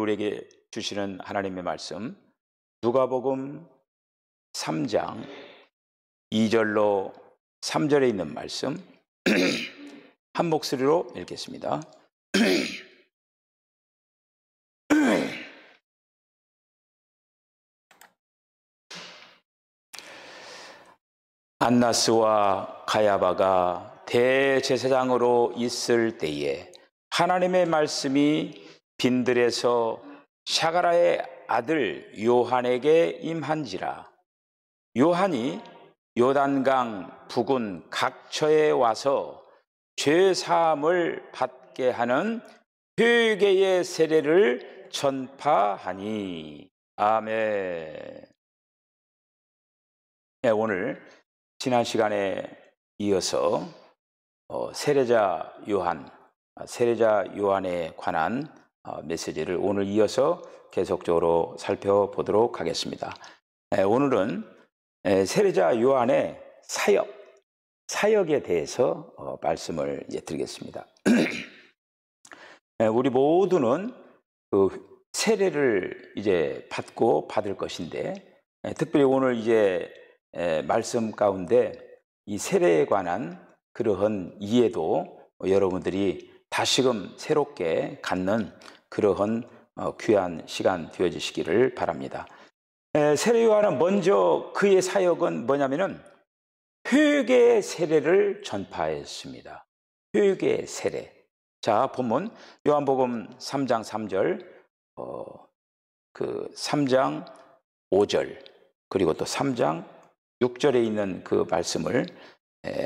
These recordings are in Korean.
우리에게 주시는 하나님의 말씀, 누가복음 3장 2절로 3절에 있는 말씀 한 목소리로 읽겠습니다. 안나스와 가야바가 대제사장으로 있을 때에 하나님의 말씀이 빈들에서 샤가라의 아들 요한에게 임한지라. 요한이 요단강 북은 각처에 와서 죄 사함을 받게 하는 회개의 세례를 전파하니. 아멘. 네, 오늘 지난 시간에 이어서 세례자 요한에 관한 메시지를 오늘 이어서 계속적으로 살펴보도록 하겠습니다. 오늘은 세례자 요한의 사역에 대해서 말씀을 드리겠습니다. 우리 모두는 그 세례를 받고 받을 것인데, 특별히 오늘 말씀 가운데 이 세례에 관한 그러한 이해도 여러분들이 다시금 새롭게 갖는 그러한 귀한 시간 되어지시기를 바랍니다. 세례 요한은 먼저 그의 사역은 뭐냐면은 회개의 세례를 전파했습니다. 회개의 세례. 자, 본문 요한복음 3장 3절, 3장 5절, 그리고 또 3장 6절에 있는 그 말씀을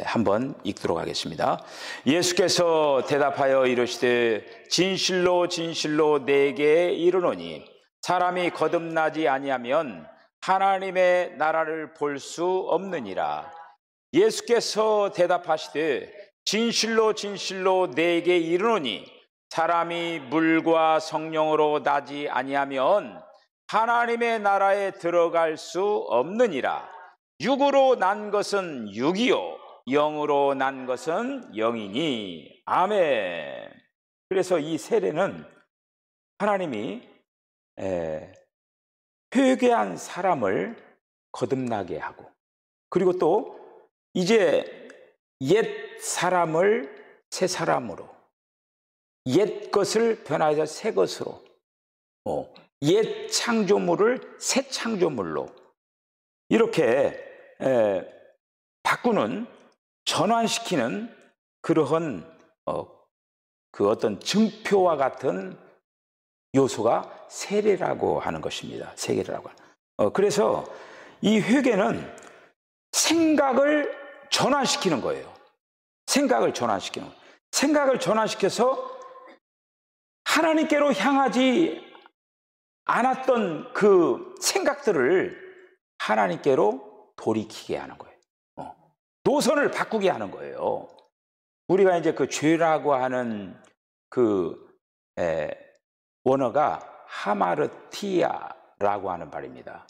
한번 읽도록 하겠습니다. 예수께서 대답하여 이르시되 진실로 진실로 내게 이르노니 사람이 거듭나지 아니하면 하나님의 나라를 볼 수 없느니라. 예수께서 대답하시되 진실로 진실로 내게 이르노니 사람이 물과 성령으로 나지 아니하면 하나님의 나라에 들어갈 수 없느니라. 육으로 난 것은 육이요 영으로 난 것은 영이니. 아멘. 그래서 이 세례는 하나님이 회개한 사람을 거듭나게 하고, 그리고 또 이제 옛 사람을 새 사람으로, 옛 것을 변화해서 새 것으로, 옛 창조물을 새 창조물로 이렇게 바꾸는, 전환시키는 그러한 그 어떤 증표와 같은 요소가 세례라고 하는 것입니다. 세례라고. 그래서 이 회개는 생각을 전환시키는 거예요. 생각을 전환시켜서 하나님께로 향하지 않았던 그 생각들을 하나님께로 돌이키게 하는 거예요. 노선을 바꾸게 하는 거예요. 우리가 그 죄라고 하는 그 원어가 하마르티아라고 하는 말입니다.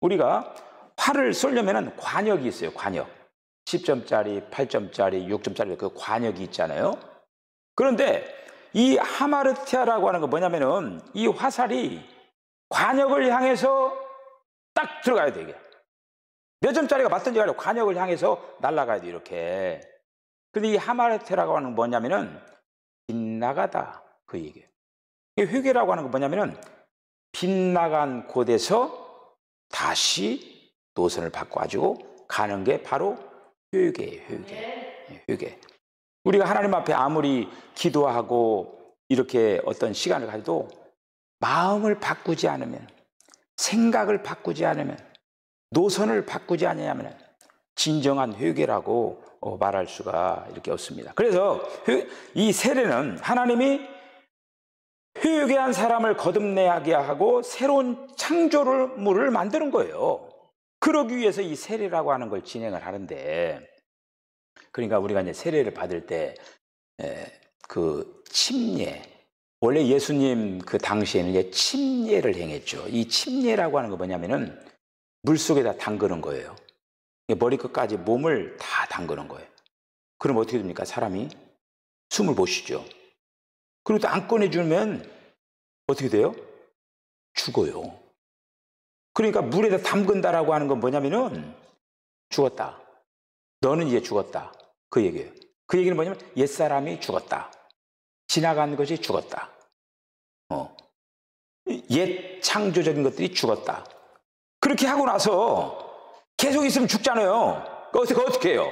우리가 화를 쏘려면 관역이 있어요. 관역. 10점짜리, 8점짜리, 6점짜리 그 관역이 있잖아요. 그런데 이 하마르티아라고 하는 건 뭐냐면은 이 화살이 관역을 향해서 딱 들어가야 돼. 이게 몇 점짜리가 맞든지 간에 관역을 향해서 날아가야 돼, 이렇게. 근데 이 하마르티아라고 하는 건 뭐냐면은 빗나가다, 그 얘기예요. 이 회개라고 하는 건 뭐냐면은 빗나간 곳에서 다시 노선을 바꿔가지고 가는 게 바로 회개예요. 회개. 우리가 하나님 앞에 아무리 기도하고 이렇게 어떤 시간을 가져도 마음을 바꾸지 않으면, 생각을 바꾸지 않으면, 노선을 바꾸지 않으면 진정한 회개라고 말할 수가 이렇게 없습니다. 그래서 이 세례는 하나님이 회개한 사람을 거듭나게 하고 새로운 창조물을 만드는 거예요. 그러기 위해서 이 세례라고 하는 걸 진행을 하는데, 그러니까 우리가 세례를 받을 때 그 침례, 원래 예수님 그 당시에는 침례를 행했죠. 이 침례라고 하는 거 뭐냐면은 물 속에다 담그는 거예요. 머리끝까지 몸을 다 담그는 거예요. 그럼 어떻게 됩니까? 사람이 숨을 못 쉬죠. 그리고 또 안 꺼내주면 어떻게 돼요? 죽어요. 그러니까 물에다 담근다라고 하는 건 뭐냐면은 죽었다. 너는 이제 죽었다. 그 얘기예요. 그 얘기는 뭐냐면 옛사람이 죽었다. 지나간 것이 죽었다. 옛 창조적인 것들이 죽었다. 그렇게 하고 나서 계속 있으면 죽잖아요. 어떻게 해요?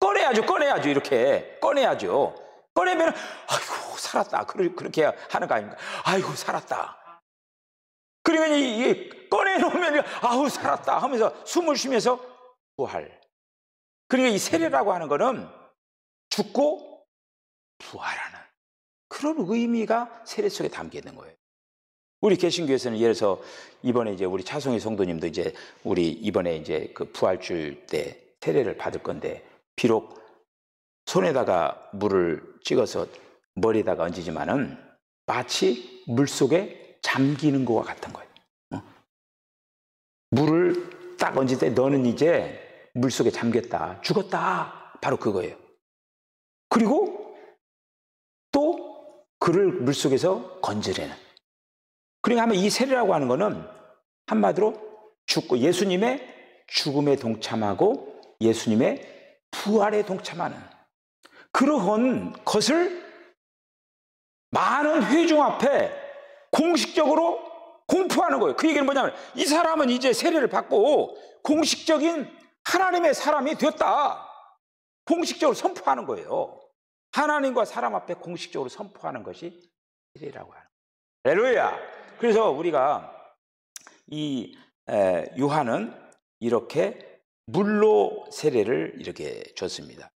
꺼내야죠. 이렇게 꺼내야죠. 꺼내면 아이고 살았다. 그렇게 하는 거 아닙니까? 아이고 살았다. 그러면 이 꺼내놓으면 아우 살았다 하면서 숨을 쉬면서 부활. 그러니까 이 세례라고 하는 거는 죽고 부활하는 그런 의미가 세례 속에 담겨 있는 거예요. 우리 개신교에서는 예를 들어서 이번에 이제 우리 차송희 성도님도 이제 우리 이번에 이제 그 부활주일 때 세례를 받을 건데 비록 손에다가 물을 찍어서 머리에다가 얹지만은 마치 물 속에 잠기는 것과 같은 거예요. 물을 딱 얹을 때 너는 이제 물 속에 잠겼다, 죽었다. 바로 그거예요. 그리고 또 그를 물 속에서 건져내는. 그러니까 아마 이 세례라고 하는 거는 한마디로 죽고 예수님의 죽음에 동참하고 예수님의 부활에 동참하는 그러한 것을 많은 회중 앞에 공식적으로 공포하는 거예요. 그 얘기는 뭐냐면 이 사람은 이제 세례를 받고 공식적인 하나님의 사람이 되었다. 공식적으로 선포하는 거예요. 하나님과 사람 앞에 공식적으로 선포하는 것이 세례라고 하는 거예요. 할렐루야. 그래서 우리가 이 요한은 이렇게 물로 세례를 이렇게 줬습니다.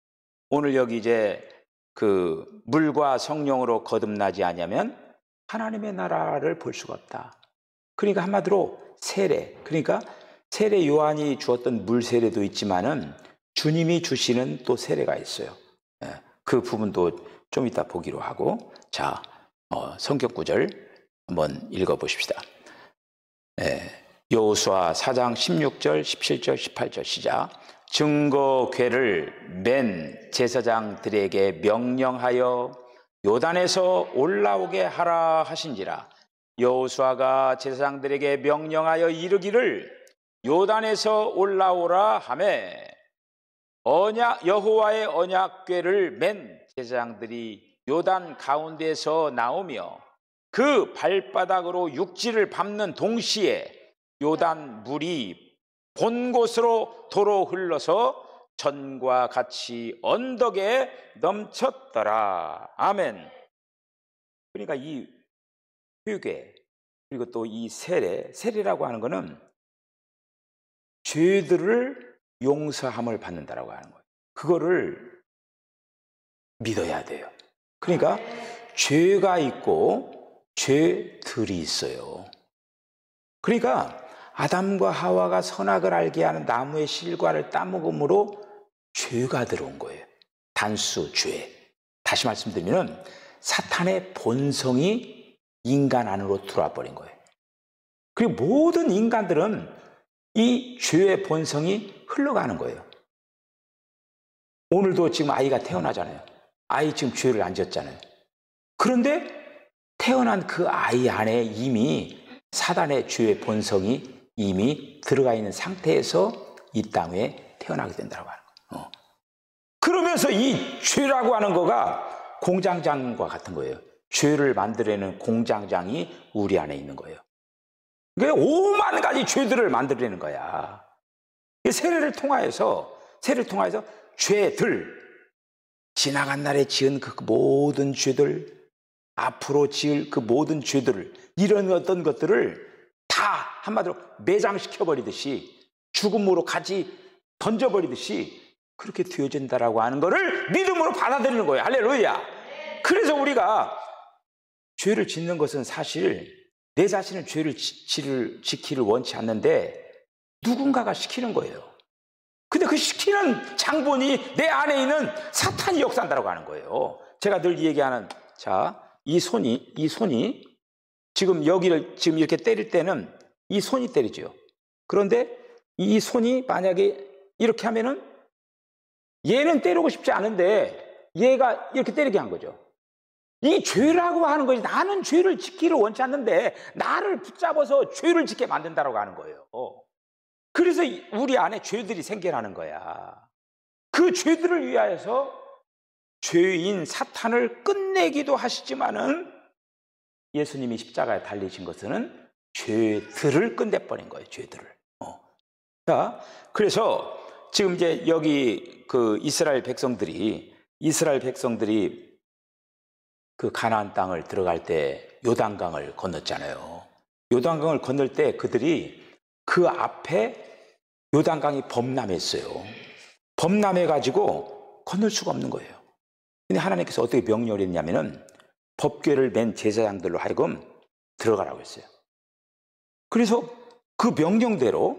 오늘 여기 이제 그 물과 성령으로 거듭나지 않으면 하나님의 나라를 볼 수가 없다. 그러니까 한마디로 세례. 그러니까 세례 요한이 주었던 물 세례도 있지만은 주님이 주시는 또 세례가 있어요. 그 부분도 좀 이따 보기로 하고, 자, 성경 구절 한번 읽어보십시다. 여호수아 4장 16절, 17절, 18절 시작. 증거궤를 맨 제사장들에게 명령하여 요단에서 올라오게 하라 하신지라. 여호수아가 제사장들에게 명령하여 이르기를 요단에서 올라오라 하매 여호와의 언약궤를 맨 제사장들이 요단 가운데서 나오며 그 발바닥으로 육지를 밟는 동시에 요단 물이 본 곳으로 도로 흘러서 전과 같이 언덕에 넘쳤더라. 아멘. 그러니까 이 회개 그리고 또 이 세례라고 하는 것은 죄들을 용서함을 받는다라고 하는 거예요. 그거를 믿어야 돼요. 그러니까 죄가 있고 죄들이 있어요. 그러니까 아담과 하와가 선악을 알게 하는 나무의 실과를 따먹음으로 죄가 들어온 거예요. 단수 죄. 다시 말씀드리면 사탄의 본성이 인간 안으로 들어와 버린 거예요. 그리고 모든 인간들은 이 죄의 본성이 흘러가는 거예요. 오늘도 지금 아이가 태어나잖아요. 아이 지금 죄를 안 지었잖아요. 그런데 태어난 그 아이 안에 이미 사단의 죄의 본성이 이미 들어가 있는 상태에서 이 땅에 태어나게 된다고 하는 거예요. 그러면서 이 죄라고 하는 거가 공장장과 같은 거예요. 죄를 만들어내는 공장장이 우리 안에 있는 거예요. 그러니까 5만 가지 죄들을 만들어내는 거야. 세례를 통하여서 죄들, 지나간 날에 지은 그 모든 죄들, 앞으로 지을 그 모든 죄들을, 이런 어떤 것들을 다 한마디로 매장시켜버리듯이, 죽음으로 같이 던져버리듯이 그렇게 되어진다라고 하는 거를 믿음으로 받아들이는 거예요. 할렐루야. 그래서 우리가 죄를 짓는 것은 사실 내 자신은 죄를 지키를 원치 않는데 누군가가 시키는 거예요. 근데 그 시키는 장본이 내 안에 있는 사탄이 역사한다고 하는 거예요. 제가 늘 얘기하는, 자, 이 손이 지금 여기를 지금 이렇게 때릴 때는 이 손이 때리죠. 그런데 이 손이 만약에 이렇게 하면은 얘는 때리고 싶지 않은데 얘가 이렇게 때리게 한 거죠. 이 죄라고 하는 것이 나는 죄를 지키기를 원치 않는데 나를 붙잡아서 죄를 짓게 만든다라고 하는 거예요. 그래서 우리 안에 죄들이 생겨나는 거야. 그 죄들을 위하여서 죄인 사탄을 끝내기도 하시지만은 예수님이 십자가에 달리신 것은 죄들을 끝내버린 거예요. 죄들을. 자, 그래서 지금 이제 여기 그 이스라엘 백성들이 그 가나안 땅을 들어갈 때 요단강을 건넜잖아요. 요단강을 건널 때 그들이 그 앞에 요단강이 범람했어요. 범람해가지고 건널 수가 없는 거예요. 근데 하나님께서 어떻게 명령을 했냐면은 법궤를 맨 제사장들로 하여금 들어가라고 했어요. 그래서 그 명령대로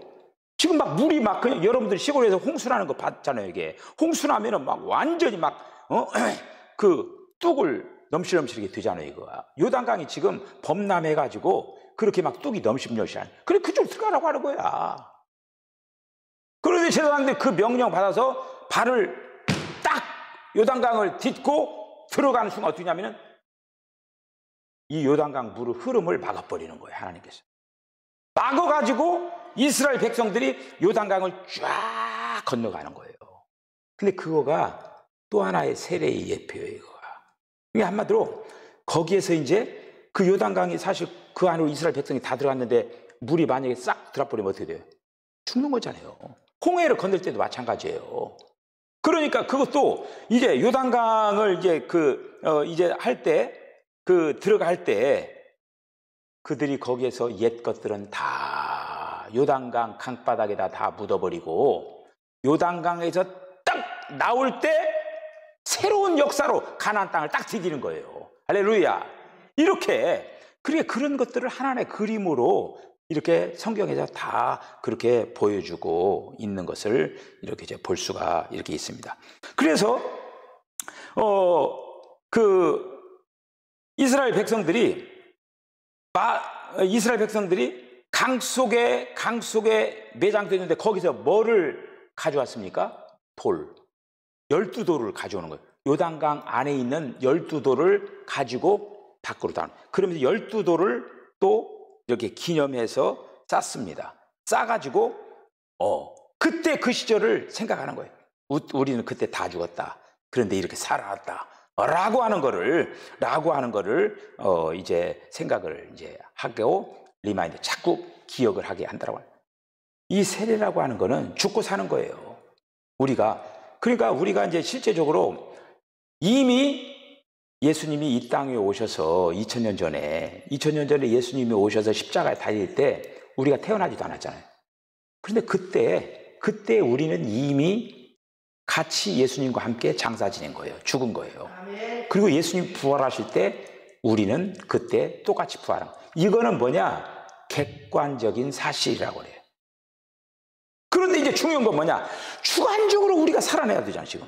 지금 막 물이 막 그냥 여러분들 시골에서 홍수나는 거 봤잖아요. 이게 홍수나면은 막 완전히 막 그 뚝을 넘실넘실하게 되잖아요. 이거 요단강이 지금 범람해가지고 그렇게 막 뚝이 넘실넘실한. 그래 그쪽 들어가라고 하는 거야. 그런데 제사장들 그 명령 받아서 발을 딱 요단강을 딛고 들어가는 순간 어떻게 하냐면은 이 요단강 물의 흐름을 막아버리는 거예요. 하나님께서 막아가지고 이스라엘 백성들이 요단강을 쫙 건너가는 거예요. 근데 그거가 또 하나의 세례의 예표예요. 이거가. 이게 한마디로 거기에서 이제 그 요단강이 사실 그 안으로 이스라엘 백성이 다 들어갔는데 물이 만약에 싹 들어버리면 어떻게 돼요? 죽는 거잖아요. 홍해를 건널 때도 마찬가지예요. 그러니까 그것도 이제 요단강을 이제 이제 할 때 들어갈 때 그들이 거기에서 옛 것들은 다 요단강 강바닥에다 다 묻어버리고 요단강에서 딱 나올 때 새로운 역사로 가나안 땅을 딱 디디는 거예요. 할렐루야. 이렇게 그런 것들을 하나님의 그림으로 이렇게 성경에서 다 그렇게 보여주고 있는 것을 이렇게 이제 볼 수가 이렇게 있습니다. 그래서 이스라엘 백성들이 강 속에 매장되어 있는데 거기서 뭐를 가져왔습니까? 돌. 12돌을 가져오는 거예요. 요단강 안에 있는 12돌을 가지고 밖으로 나오는 거예요. 그러면서 12돌을 또 이렇게 기념해서 쌌습니다. 싸가지고 그때 그 시절을 생각하는 거예요. 우리는 그때 다 죽었다. 그런데 이렇게 살아났다. 라고 하는 거를 이제 생각을 이제 하고 리마인드 자꾸 기억을 하게 한다라고 합니다. 이 세례라고 하는 거는 죽고 사는 거예요. 그러니까 우리가 이제 실제적으로 이미 예수님이 이 땅에 오셔서 2000년 전에 예수님이 오셔서 십자가에 달릴 때 우리가 태어나지도 않았잖아요. 그런데 그때 우리는 이미 같이 예수님과 함께 장사 지낸 거예요. 죽은 거예요. 그리고 예수님 부활하실 때 우리는 그때 똑같이 부활한 거예요. 이거는 뭐냐? 객관적인 사실이라고 그래요. 그런데 이제 중요한 건 뭐냐? 주관적으로 우리가 살아내야 되잖아요, 지금.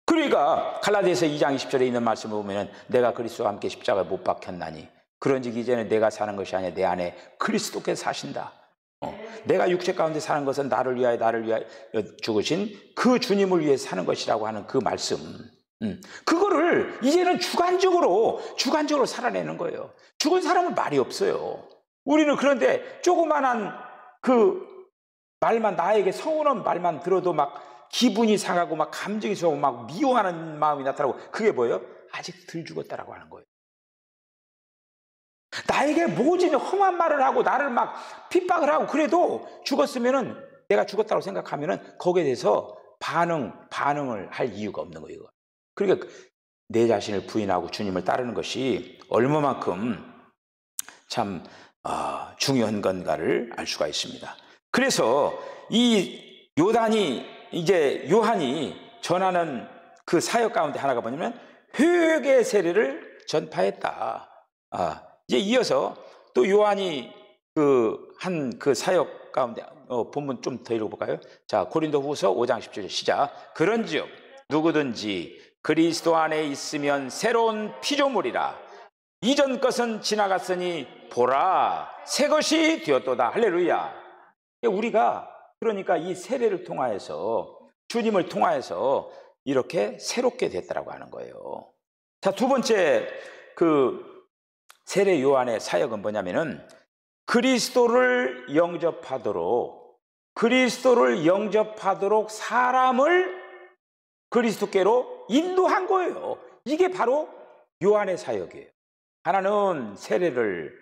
그러니까 갈라디아서 2장 20절에 있는 말씀을 보면 내가 그리스도와 함께 십자가에 못 박혔나니 그런즉 이제는 내가 사는 것이 아니라 내 안에 그리스도께서 사신다. 내가 육체 가운데 사는 것은 나를 위하여 죽으신 그 주님을 위해 사는 것이라고 하는 그 말씀. 그거를 이제는 주관적으로 살아내는 거예요. 죽은 사람은 말이 없어요. 우리는 그런데 조그만한 그 말만, 나에게 서운한 말만 들어도 막 기분이 상하고 막 감정이 상하고 막 미워하는 마음이 나타나고, 그게 뭐예요? 아직 덜 죽었다라고 하는 거예요. 나에게 모진 험한 말을 하고 나를 막 핍박을 하고 그래도 죽었으면은, 내가 죽었다고 생각하면은 거기에 대해서 반응을 할 이유가 없는 거예요. 그러니까 내 자신을 부인하고 주님을 따르는 것이 얼마만큼 참 중요한 건가를 알 수가 있습니다. 그래서 이 요한이 전하는 그 사역 가운데 하나가 뭐냐면 회개 세례를 전파했다. 이제 이어서 또 요한이 한 사역 가운데 본문 좀 더 읽어볼까요? 자, 고린도후서 5장 17절 시작. 그런즉 누구든지 그리스도 안에 있으면 새로운 피조물이라. 이전 것은 지나갔으니 보라 새 것이 되었도다. 할렐루야. 우리가 그러니까 이 세례를 통하여서, 주님을 통하여서 이렇게 새롭게 됐다라고 하는 거예요. 자, 두 번째 그 세례 요한의 사역은 뭐냐면은 그리스도를 영접하도록 사람을 그리스도께로 인도한 거예요. 이게 바로 요한의 사역이에요. 하나는 세례를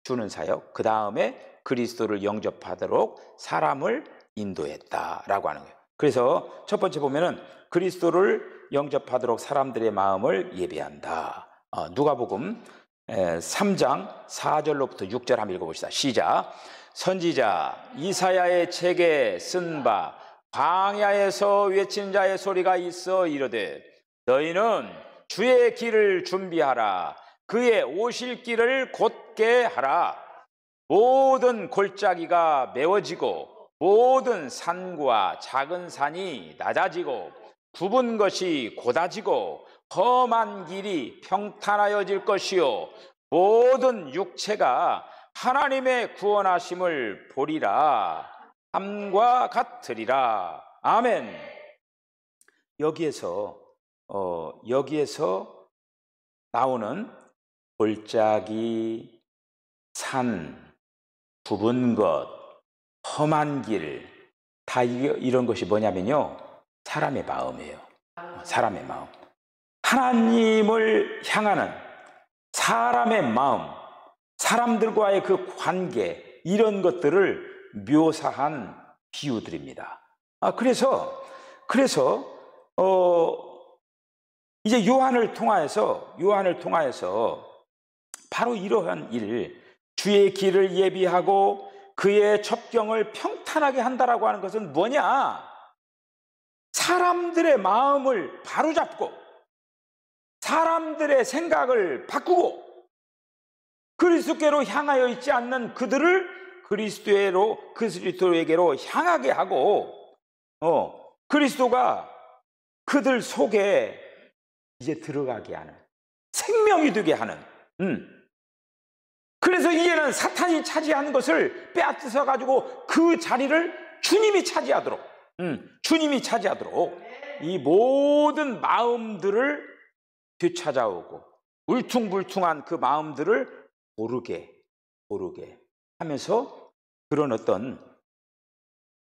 주는 사역, 그 다음에 그리스도를 영접하도록 사람을 인도했다라고 하는 거예요. 그래서 첫 번째 보면은 그리스도를 영접하도록 사람들의 마음을 예비한다. 누가복음 3장 4절로부터 6절 한번 읽어봅시다. 시작. 선지자 이사야의 책에 쓴 바 광야에서 외친 자의 소리가 있어 이르되 너희는 주의 길을 준비하라. 그의 오실 길을 곧게 하라. 모든 골짜기가 메워지고 모든 산과 작은 산이 낮아지고 굽은 것이 곧아지고 험한 길이 평탄하여질 것이요 모든 육체가 하나님의 구원하심을 보리라. 함과 같으리라. 아멘. 여기에서 나오는 골짜기, 산, 굽은 것, 험한 길, 다 이런 것이 뭐냐면요, 사람의 마음이에요. 사람의 마음. 하나님을 향하는 사람의 마음, 사람들과의 그 관계, 이런 것들을 묘사한 비유들입니다. 그래서 이제 요한을 통하여서 바로 이러한 일, 주의 길을 예비하고 그의 첩경을 평탄하게 한다라고 하는 것은 뭐냐? 사람들의 마음을 바로잡고 사람들의 생각을 바꾸고 그리스도께로 향하여 있지 않는 그들을 그리스도에게로 향하게 하고 그리스도가 그들 속에 이제 들어가게 하는, 생명이 되게 하는. 그래서 이제는 사탄이 차지하는 것을 빼앗아 가지고 그 자리를 주님이 차지하도록 이 모든 마음들을 되찾아오고 울퉁불퉁한 그 마음들을 고르게 하면서 그런 어떤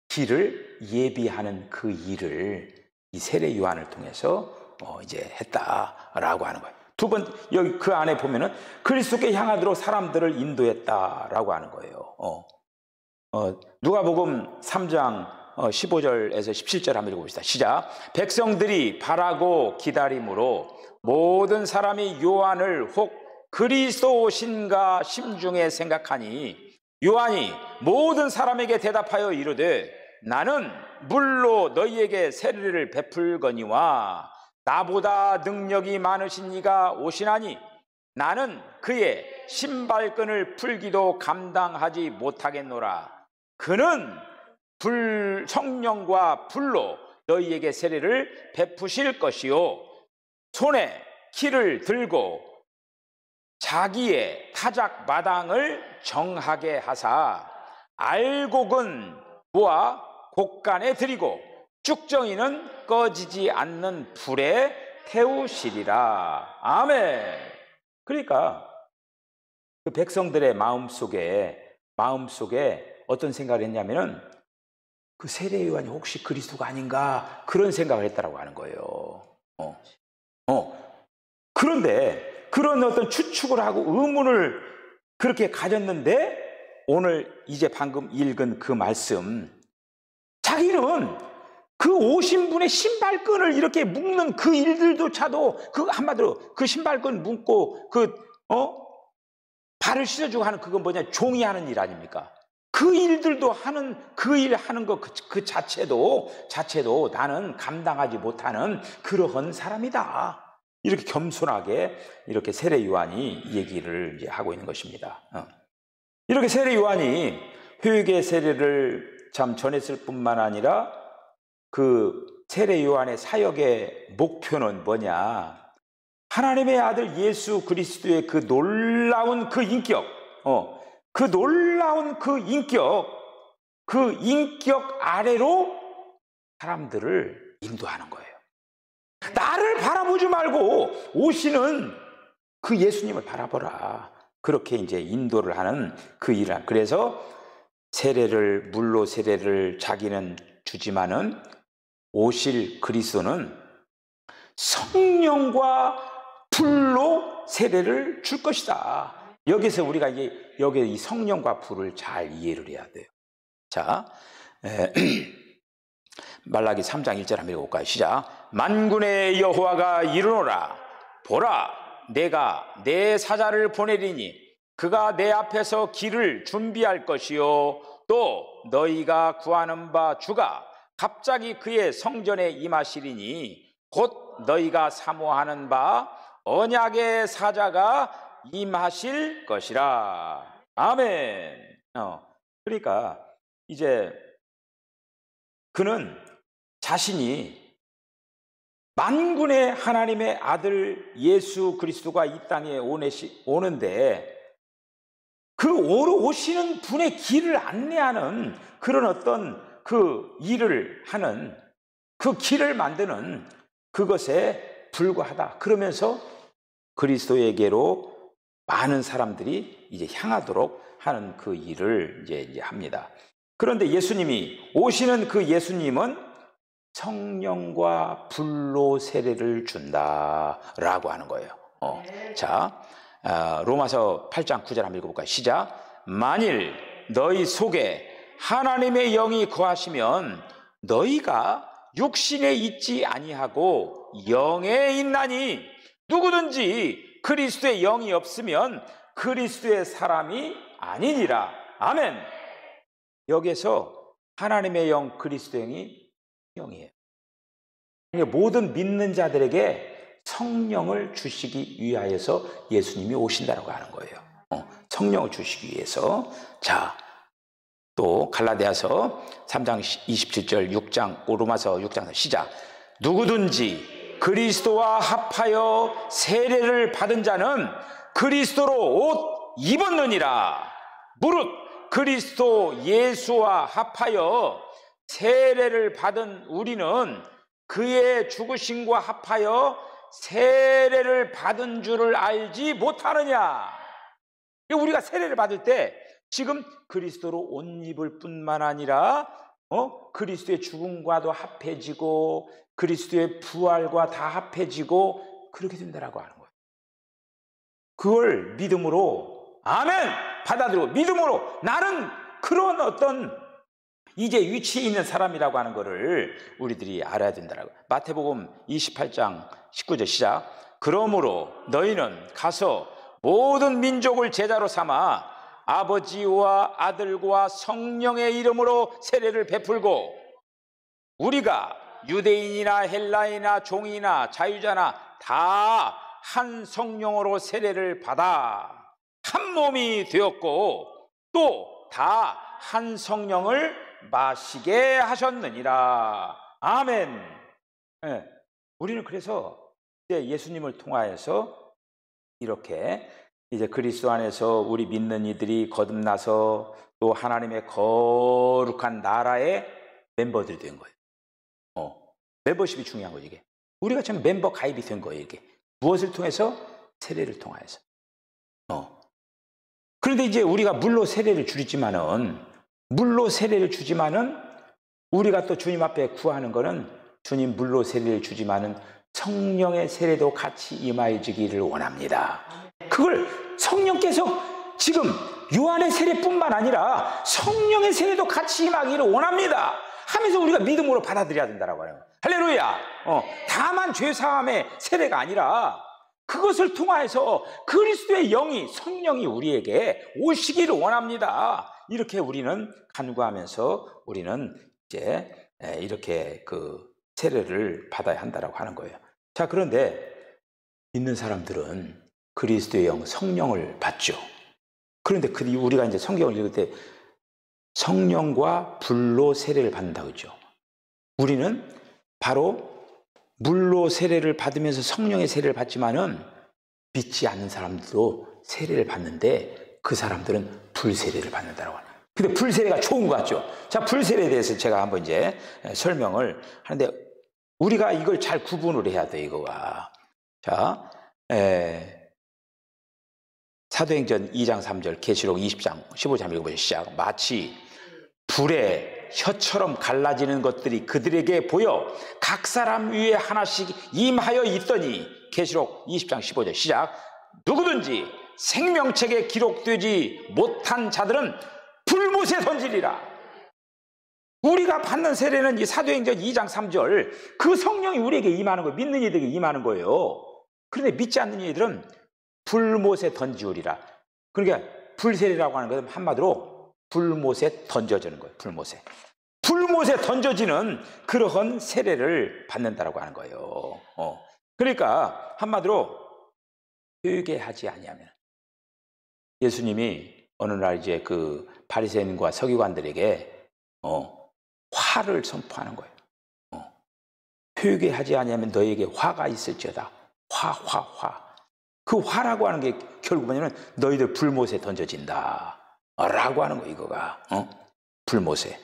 길을 예비하는 그 일을 이 세례 요한을 통해서 이제 했다라고 하는 거예요. 두 번, 여기 그 안에 보면은 그리스도께 향하도록 사람들을 인도했다라고 하는 거예요. 누가복음 3장 15절에서 17절 한번 읽어봅시다. 시작. 백성들이 바라고 기다림으로 모든 사람이 요한을 혹 그리스도 오신가 심중에 생각하니 요한이 모든 사람에게 대답하여 이르되 나는 물로 너희에게 세례를 베풀거니와 나보다 능력이 많으신 이가 오시나니 나는 그의 신발끈을 풀기도 감당하지 못하겠노라. 그는 성령과 불로 너희에게 세례를 베푸실 것이요 손에 키를 들고 자기의 타작 마당을 정하게 하사 알곡은 모아 곡간에 들이고 쭉정이는 꺼지지 않는 불에 태우시리라. 아멘. 그러니까 그 백성들의 마음속에 어떤 생각을 했냐면은 그 세례 요한이 혹시 그리스도가 아닌가 그런 생각을 했다라고 하는 거예요. 그런데 그런 어떤 추측을 하고 의문을 그렇게 가졌는데 오늘 이제 방금 읽은 그 말씀, 자기는 그 오신 분의 신발끈을 이렇게 묶는 그 일들조차도 그 한마디로 그 신발끈 묶고 발을 씻어주고 하는 그건 뭐냐, 종이 하는 일 아닙니까? 그 일들도 하는 그 일 하는 것 그 자체도 나는 감당하지 못하는 그러한 사람이다. 이렇게 겸손하게 이렇게 세례 요한이 얘기를 이제 하고 있는 것입니다. 이렇게 세례 요한이 회개 세례를 참 전했을 뿐만 아니라 그 세례 요한의 사역의 목표는 뭐냐? 하나님의 아들 예수 그리스도의 그 놀라운 그 인격, 그 놀라운 그 인격 아래로 사람들을 인도하는 거예요. 나를 바라보지 말고 오시는 그 예수님을 바라보라. 그렇게 이제 인도를 하는 그 일을. 그래서 세례를, 물로 세례를 자기는 주지만은 오실 그리스도는 성령과 불로 세례를 줄 것이다. 여기서 우리가 여기 이 성령과 불을 잘 이해를 해야 돼요. 자, 말라기 3장 1절 한번 읽어볼까요? 시작. 만군의 여호와가 이르노라. 보라, 내가 내 사자를 보내리니 그가 내 앞에서 길을 준비할 것이요 또 너희가 구하는 바 주가 갑자기 그의 성전에 임하시리니 곧 너희가 사모하는 바 언약의 사자가 임하실 것이라. 아멘. 그러니까 이제 그는 자신이 만군의 하나님의 아들 예수 그리스도가 이 땅에 오는데 그 오시는 분의 길을 안내하는 그런 어떤 그 일을 하는 그 길을 만드는 그것에 불과하다. 그러면서 그리스도에게로 많은 사람들이 이제 향하도록 하는 그 일을 이제 합니다. 그런데 예수님이 오시는 그 예수님은 성령과 불로 세례를 준다라고 하는 거예요. 자, 로마서 8장 9절 한번 읽어볼까요? 시작. 만일 너희 속에 하나님의 영이 거하시면 너희가 육신에 있지 아니하고 영에 있나니 누구든지 그리스도의 영이 없으면 그리스도의 사람이 아니니라. 아멘. 여기서 하나님의 영, 그리스도의 영이에요. 모든 믿는 자들에게 성령을 주시기 위하여서 예수님이 오신다라고 하는 거예요. 성령을 주시기 위해서. 자, 또 갈라디아서 3장 27절 6장 로마서 6장 시작. 누구든지 그리스도와 합하여 세례를 받은 자는 그리스도로 옷 입었느니라. 무릇 그리스도 예수와 합하여 세례를 받은 우리는 그의 죽으심과 합하여 세례를 받은 줄을 알지 못하느냐. 우리가 세례를 받을 때 지금 그리스도로 옷 입을 뿐만 아니라 그리스도의 죽음과도 합해지고 그리스도의 부활과 다 합해지고 그렇게 된다라고 하는 거예요. 그걸 믿음으로 아멘 받아들이고 믿음으로 나는 그런 어떤 이제 위치에 있는 사람이라고 하는 것을 우리들이 알아야 된다라고. 마태복음 28장 19절 시작. 그러므로 너희는 가서 모든 민족을 제자로 삼아 아버지와 아들과 성령의 이름으로 세례를 베풀고 우리가 유대인이나 헬라인이나 종이나 자유자나 다 한 성령으로 세례를 받아 한 몸이 되었고 또 다 한 성령을 마시게 하셨느니라. 아멘. 네. 우리는 그래서 이제 예수님을 통하여서 이렇게 이제 그리스도 안에서 우리 믿는 이들이 거듭나서 또 하나님의 거룩한 나라의 멤버들이 된 거예요. 멤버십이 중요한 거죠, 이게. 우리가 지금 멤버 가입이 된 거예요, 이게. 무엇을 통해서? 세례를 통하여서. 그런데 이제 우리가 물로 세례를 주지만은 우리가 또 주님 앞에 구하는 거는 주님 물로 세례를 주지만은 성령의 세례도 같이 임하여지기를 원합니다. 그걸 성령께서 지금 요한의 세례뿐만 아니라 성령의 세례도 같이 임하기를 원합니다 하면서 우리가 믿음으로 받아들여야 된다라고 하는 거예요. 할렐루야. 다만 죄사함의 세례가 아니라 그것을 통하여서 그리스도의 영이 성령이 우리에게 오시기를 원합니다. 이렇게 우리는 간구하면서 우리는 이제 이렇게 그 세례를 받아야 한다라고 하는 거예요. 자, 그런데 믿는 사람들은 그리스도의 영, 성령을 받죠. 그런데 우리가 이제 성경을 읽을 때 성령과 불로 세례를 받는다고 했죠. 우리는 바로 물로 세례를 받으면서 성령의 세례를 받지만은 믿지 않는 사람들도 세례를 받는데 그 사람들은 불세례를 받는다고 하네요. 근데 불세례가 좋은 것 같죠. 자, 불세례에 대해서 제가 한번 이제 설명을 하는데 우리가 이걸 잘 구분을 해야 돼, 이거가. 자, 사도행전 2장 3절, 계시록 20장 15장 읽어보시죠. 시작. 마치 불에 혀처럼 갈라지는 것들이 그들에게 보여 각 사람 위에 하나씩 임하여 있더니, 계시록 20장 15절 시작. 누구든지 생명책에 기록되지 못한 자들은 불못에 던지리라. 우리가 받는 세례는 이 사도행전 2장 3절, 그 성령이 우리에게 임하는 거예요. 믿는 이들에게 임하는 거예요. 그런데 믿지 않는 이들은 불못에 던지우리라. 그러니까 불세례라고 하는 것은 한마디로 불못에 던져지는 거예요. 불못에 던져지는 그러한 세례를 받는다라고 하는 거예요. 그러니까 한마디로 회개하지 아니하면, 예수님이 어느 날 이제 그 바리새인과 서기관들에게 화를 선포하는 거예요. 회개하지 아니하면 너에게 화가 있을지어다. 화. 그 화라고 하는 게 결국 뭐냐면 너희들 불못에 던져진다 라고 하는 거예요. 이거가 불못에.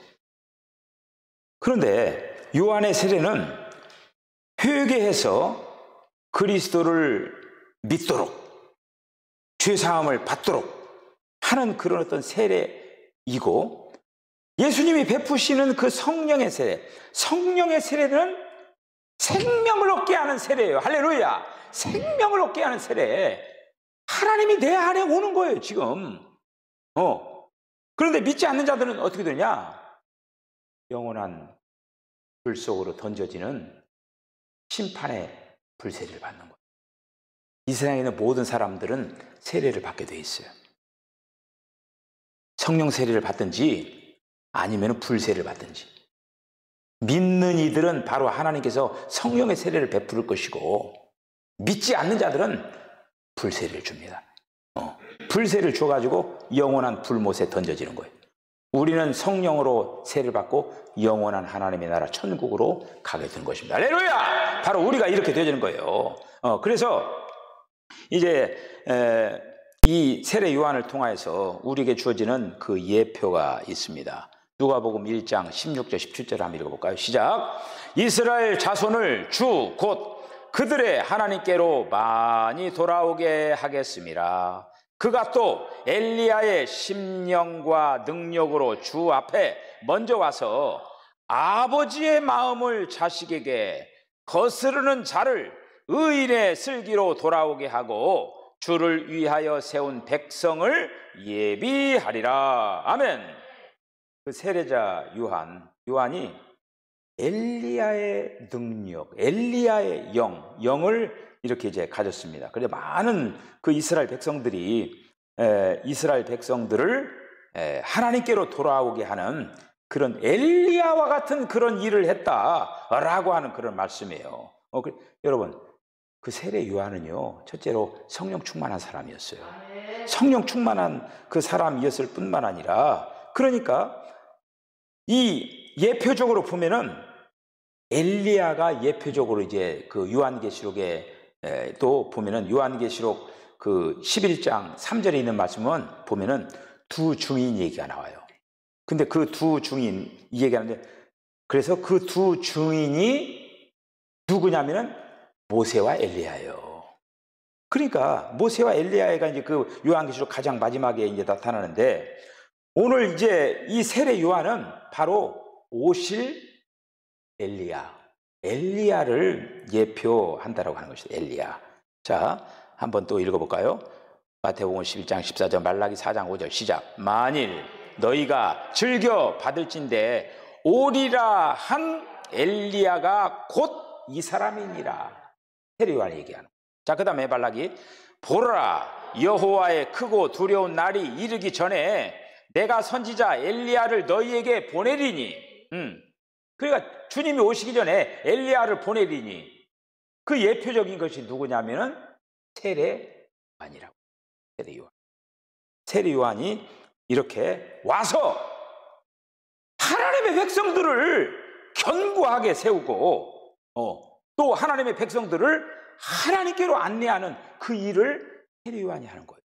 그런데 요한의 세례는 회개해서 그리스도를 믿도록, 죄사함을 받도록 하는 그런 어떤 세례이고, 예수님이 베푸시는 그 성령의 세례는 생명을 얻게 하는 세례예요. 할렐루야. 생명을 얻게 하는 세례. 하나님이 내 안에 오는 거예요, 지금. 그런데 믿지 않는 자들은 어떻게 되냐? 영원한 불 속으로 던져지는 심판의 불세례를 받는 거예요. 이 세상에 있는 모든 사람들은 세례를 받게 돼 있어요. 성령 세례를 받든지 아니면 불세례를 받든지. 믿는 이들은 바로 하나님께서 성령의 세례를 베풀 것이고, 믿지 않는 자들은 불세례를 줍니다. 불세례를 줘가지고 영원한 불못에 던져지는 거예요. 우리는 성령으로 세례를 받고 영원한 하나님의 나라 천국으로 가게 되는 것입니다. 할렐루야! 바로 우리가 이렇게 되어지는 거예요. 그래서 이제 이 세례 요한을 통하여서 우리에게 주어지는 그 예표가 있습니다. 누가복음 1장 16절 17절 한번 읽어볼까요? 시작. 이스라엘 자손을 주 곧 그들의 하나님께로 많이 돌아오게 하겠습니다. 그가 또 엘리야의 심령과 능력으로 주 앞에 먼저 와서 아버지의 마음을 자식에게 거스르는 자를 의인의 슬기로 돌아오게 하고 주를 위하여 세운 백성을 예비하리라. 아멘. 그 세례자 요한이 엘리야의 능력, 엘리야의 영을 이렇게 이제 가졌습니다. 그래서 많은 그 이스라엘 백성들을 하나님께로 돌아오게 하는 그런 엘리야와 같은 그런 일을 했다라고 하는 그런 말씀이에요. 여러분, 그 세례 요한은요, 첫째로 성령 충만한 사람이었어요. 성령 충만한 그 사람이었을 뿐만 아니라, 그러니까 이 예표적으로 보면은 엘리야가 예표적으로 이제 그 요한계시록에 또 보면은 요한계시록 그 11장 3절에 있는 말씀은 보면은 두 증인 얘기가 나와요. 근데 그 두 증인 이 얘기하는데, 그래서 그 두 증인이 누구냐면은 모세와 엘리야예요. 그러니까 모세와 엘리야가 이제 그 요한계시록 가장 마지막에 이제 나타나는데, 오늘 이제 이 세례 요한은 바로 오실 엘리야를 예표한다라고 하는 것이죠. 엘리야. 자, 한번 또 읽어볼까요? 마태복음 11장 14절, 말라기 4장 5절 시작. 만일 너희가 즐겨 받을진대 오리라 한 엘리야가 곧 이 사람이니라. 세례 요한이 얘기하는. 자, 그 다음에 말라기. 보라, 여호와의 크고 두려운 날이 이르기 전에 내가 선지자 엘리야를 너희에게 보내리니. 그러니까 주님이 오시기 전에 엘리야를 보내리니, 그 예표적인 것이 누구냐면은 세례 요한이라고. 세례 요한이 이렇게 와서 하나님의 백성들을 견고하게 세우고, 또 하나님의 백성들을 하나님께로 안내하는 그 일을 세례 요한이 하는 거예요.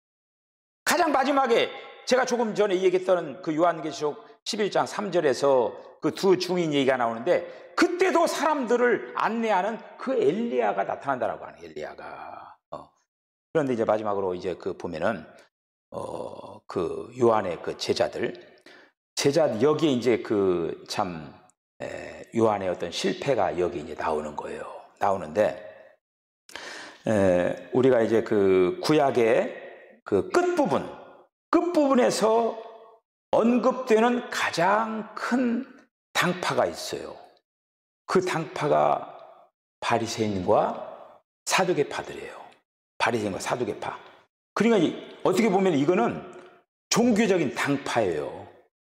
가장 마지막에 제가 조금 전에 얘기했던 그 요한계시록 11장 3절에서 그 두 중인 얘기가 나오는데 그때도 사람들을 안내하는 그 엘리야가 나타난다라고 하는 엘리야가. 그런데 이제 마지막으로 이제 그 보면은 그 요한의 그 제자들 여기에 이제 그 참 요한의 어떤 실패가 여기 이제 나오는 거예요. 나오는데 우리가 이제 그 구약의 그 끝부분에서 언급되는 가장 큰 당파가 있어요. 그 당파가 바리새인과 사두개파들이에요. 바리새인과 사두개파. 그러니까 어떻게 보면 이거는 종교적인 당파예요.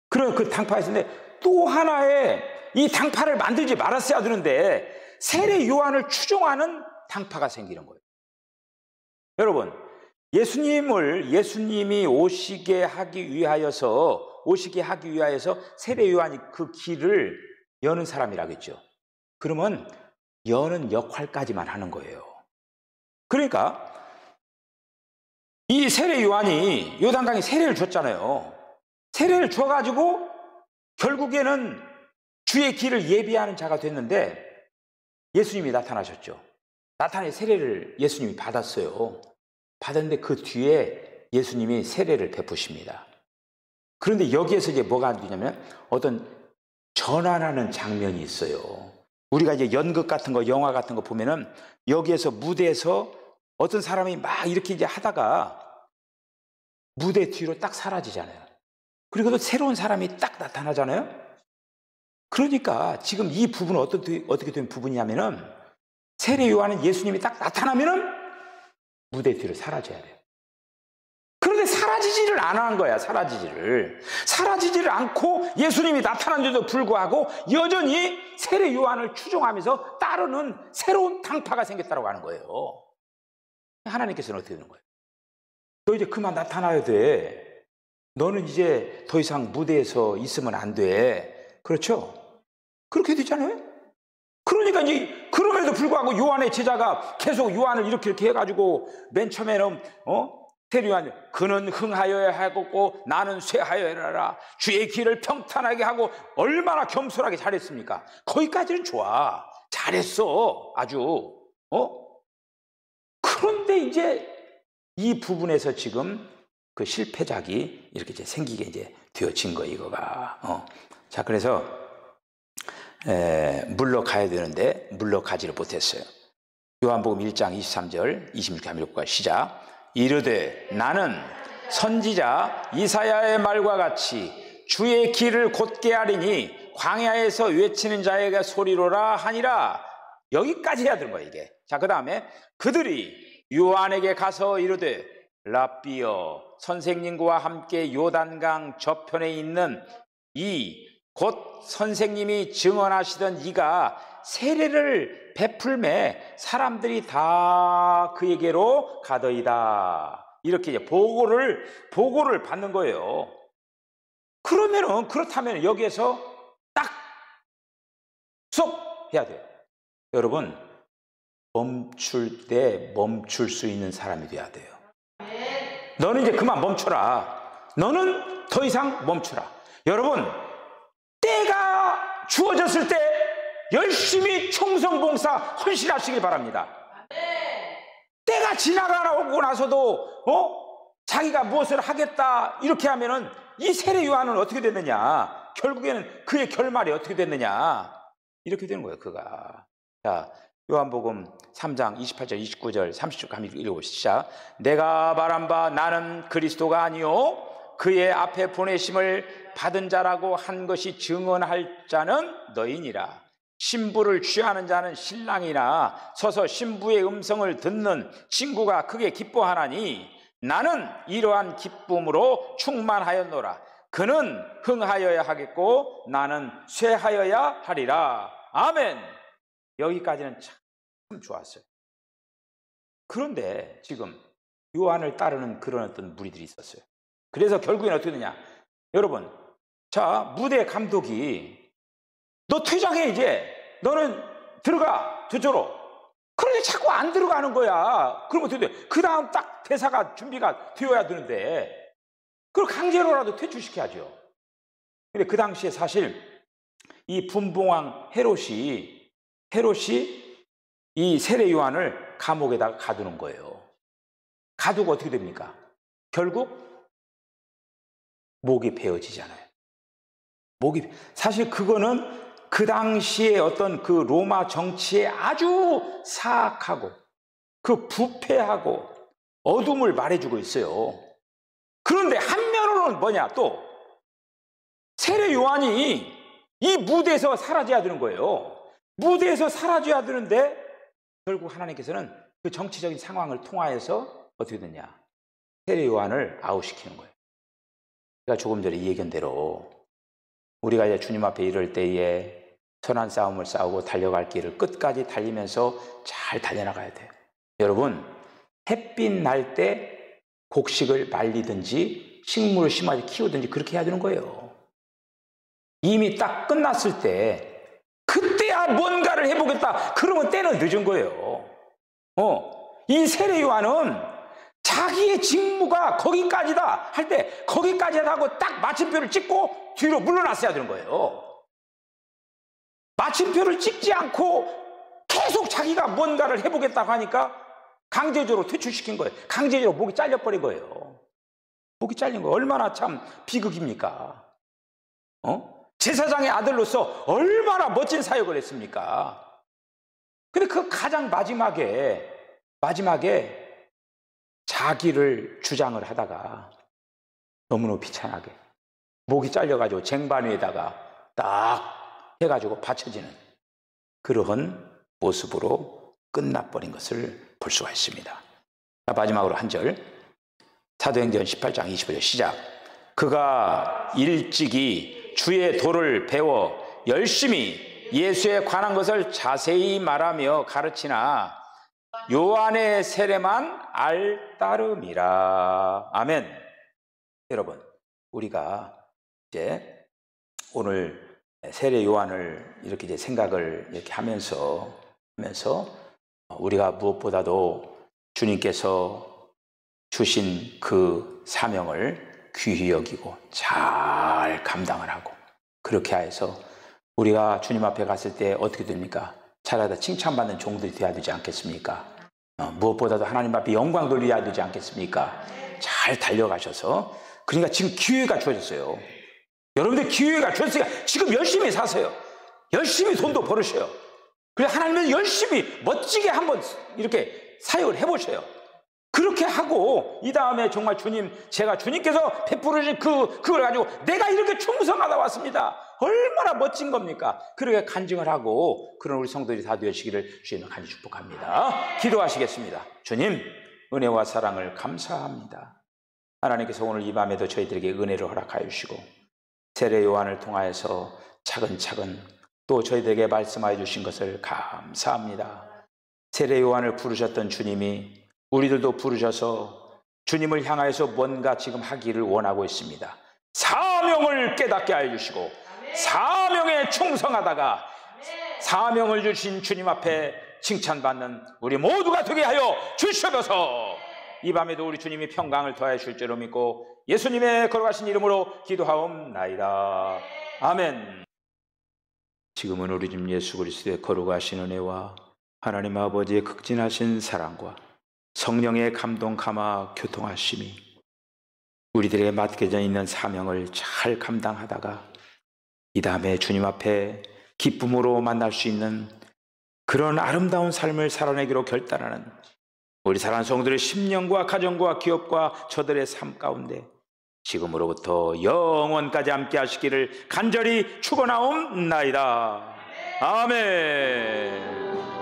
그런 그 당파가 있었는데 또 하나의 이 당파를 만들지 말았어야 되는데 세례 요한을 추종하는 당파가 생기는 거예요. 여러분, 예수님이 오시게 하기 위하여서 세례 요한이 그 길을 여는 사람이라겠죠. 그러면 여는 역할까지만 하는 거예요. 그러니까 이 세례 요한이 요단강에 세례를 줬잖아요. 세례를 줘가지고 결국에는 주의 길을 예비하는 자가 됐는데 예수님이 나타나셨죠. 나타나서 세례를 예수님이 받았어요. 받았는데 그 뒤에 예수님이 세례를 베푸십니다. 그런데 여기에서 이제 뭐가 안 되냐면 어떤 전환하는 장면이 있어요. 우리가 이제 연극 같은 거, 영화 같은 거 보면은 여기에서 무대에서 어떤 사람이 막 이렇게 이제 하다가 무대 뒤로 딱 사라지잖아요. 그리고 또 새로운 사람이 딱 나타나잖아요. 그러니까 지금 이 부분은 어떻게 된 부분이냐면은 세례 요한은 예수님이 딱 나타나면은 무대 뒤로 사라져야 돼요. 그런데 사라지지를 안 한 거야. 사라지지를 않고 예수님이 나타난데도 불구하고 여전히 세례 요한을 추종하면서 따르는 새로운 당파가 생겼다고 하는 거예요. 하나님께서는 어떻게 되는 거예요? 너 이제 그만 나타나야 돼. 너는 이제 더 이상 무대에서 있으면 안 돼. 그렇죠? 그렇게 되잖아요. 그러니까 이제 그럼에도 불구하고 요한의 제자가 계속 요한을 이렇게 해가지고 맨 처음에는 세례 요한 그는 흥하여야 하겠고 나는 쇠하여야 하라. 주의 길을 평탄하게 하고 얼마나 겸손하게 잘했습니까? 거기까지는 좋아. 잘했어. 아주. 그런데 이제 이 부분에서 지금 그 실패작이 이렇게 이제 생기게 이제 되어진 거 이거가. 자, 그래서 물러가야 되는데 물러가지를 못했어요. 요한복음 1장 23절 26절 시작. 이르되 나는 선지자 이사야의 말과 같이 주의 길을 곧게 하리니 광야에서 외치는 자에게 소리로라 하니라. 여기까지 해야 되는 거예요 이게. 자, 그 다음에 그들이 요한에게 가서 이르되 랍비여 선생님과 함께 요단강 저편에 있는 이 곧 선생님이 증언하시던 이가 세례를 베풀매 사람들이 다 그에게로 가더이다. 이렇게 이제 보고를 받는 거예요. 그렇다면 여기에서 딱 스톱 해야 돼요. 여러분, 멈출 때 멈출 수 있는 사람이 돼야 돼요. 너는 이제 그만 멈춰라. 너는 더 이상 멈춰라. 여러분, 때가 주어졌을 때 열심히 충성봉사 헌신하시길 바랍니다. 때가 지나가고 나서도 자기가 무엇을 하겠다 이렇게 하면은 이 세례 요한은 어떻게 됐느냐? 결국에는 그의 결말이 어떻게 됐느냐? 이렇게 되는 거예요. 그가. 자, 요한복음 3장 28절 29절 30절 감히 읽어보시죠. 내가 말한 바 나는 그리스도가 아니요 그의 앞에 보내심을 받은 자라고 한 것이 증언할 자는 너희니라. 신부를 취하는 자는 신랑이나 서서 신부의 음성을 듣는 친구가 크게 기뻐하나니 나는 이러한 기쁨으로 충만하였노라. 그는 흥하여야 하겠고 나는 쇠하여야 하리라. 아멘. 여기까지는 참 좋았어요. 그런데 지금 요한을 따르는 그런 어떤 무리들이 있었어요. 그래서 결국엔 어떻게 되냐? 여러분, 자, 무대 감독이 너 퇴장해 이제. 너는 들어가 저쪽으로. 그런데 자꾸 안 들어가는 거야. 그러면 어떻게 돼? 그 다음 딱 대사가 준비가 되어야 되는데 그걸 강제로라도 퇴출시켜야죠. 근데 그 당시에 사실 이 분봉왕 헤롯이 이 세례 요한을 감옥에다가 가두는 거예요. 가두고 어떻게 됩니까? 결국 목이 베어지잖아요. 사실 그거는 그 당시에 어떤 그 로마 정치에 아주 사악하고 그 부패하고 어둠을 말해주고 있어요. 그런데 한면으로는 뭐냐, 또 세례 요한이 이 무대에서 사라져야 되는 거예요. 무대에서 사라져야 되는데 결국 하나님께서는 그 정치적인 상황을 통하여서 어떻게 됐냐, 세례 요한을 아웃시키는 거예요. 제가 조금 전에 이 예견대로 우리가 이제 주님 앞에 이를 때에 선한 싸움을 싸우고 달려갈 길을 끝까지 달리면서 잘 달려나가야 돼요. 여러분, 햇빛 날 때 곡식을 말리든지 식물을 심하게 키우든지 그렇게 해야 되는 거예요. 이미 딱 끝났을 때 그때야 뭔가를 해보겠다 그러면 때는 늦은 거예요. 이 세례 요한은 자기의 직무가 거기까지다 할 때 거기까지 하고 딱 마침표를 찍고 뒤로 물러났어야 되는 거예요. 마침표를 찍지 않고 계속 자기가 뭔가를 해보겠다고 하니까 강제적으로 퇴출시킨 거예요. 강제적으로 목이 잘려버린 거예요. 목이 잘린 거예요. 얼마나 참 비극입니까? 제사장의 아들로서 얼마나 멋진 사역을 했습니까? 근데 그 가장 마지막에 자기를 주장을 하다가 너무너무 비참하게 목이 잘려가지고 쟁반 위에다가 딱 해가지고 받쳐지는 그러한 모습으로 끝나버린 것을 볼 수가 있습니다. 자, 마지막으로 한 절, 사도행전 18장 25절 시작. 그가 일찍이 주의 도를 배워 열심히 예수에 관한 것을 자세히 말하며 가르치나 요한의 세례만 알따름이라. 아멘. 여러분, 우리가 이제 오늘 세례 요한을 이렇게 이제 생각을 이렇게 하면서 우리가 무엇보다도 주님께서 주신 그 사명을 귀히 여기고 잘 감당을 하고, 그렇게 해서 우리가 주님 앞에 갔을 때 어떻게 됩니까? 차라리 칭찬받는 종들이 되어야 되지 않겠습니까? 무엇보다도 하나님 앞에 영광 돌려야 되지 않겠습니까? 잘 달려가셔서, 그러니까 지금 기회가 주어졌어요. 여러분들 기회가 주어졌으니까 지금 열심히 사세요. 열심히 돈도 벌으셔요. 그래서 하나님은 열심히 멋지게 한번 이렇게 사역을 해보셔요. 그렇게 하고 이 다음에 정말 제가 주님께서 베풀어주신 그걸 가지고 내가 이렇게 충성하다 왔습니다. 얼마나 멋진 겁니까? 그렇게 간증을 하고 그런 우리 성도들이 다 되시기를 주님을 간절히 축복합니다. 기도하시겠습니다. 주님, 은혜와 사랑을 감사합니다. 하나님께서 오늘 이 밤에도 저희들에게 은혜를 허락하여 주시고 세례 요한을 통하여서 차근차근 또 저희들에게 말씀하여 주신 것을 감사합니다. 세례 요한을 부르셨던 주님이 우리들도 부르셔서 주님을 향하여서 뭔가 지금 하기를 원하고 있습니다. 사명을 깨닫게 하여 주시고 사명에 충성하다가 사명을 주신 주님 앞에 칭찬받는 우리 모두가 되게 하여 주시옵소서. 이 밤에도 우리 주님이 평강을 더하여 주실 줄로 믿고 예수님의 걸어가신 이름으로 기도하옵나이다. 아멘. 지금은 우리 주 예수 그리스도의 거룩하신 은혜와 하나님 아버지의 극진하신 사랑과 성령의 감동 감화 교통하심이 우리들에게 맡겨져 있는 사명을 잘 감당하다가 이 다음에 주님 앞에 기쁨으로 만날 수 있는 그런 아름다운 삶을 살아내기로 결단하는 우리 사랑하는 성도들의 심령과 가정과 기업과 저들의 삶 가운데 지금으로부터 영원까지 함께 하시기를 간절히 축원하옵나이다. 아멘.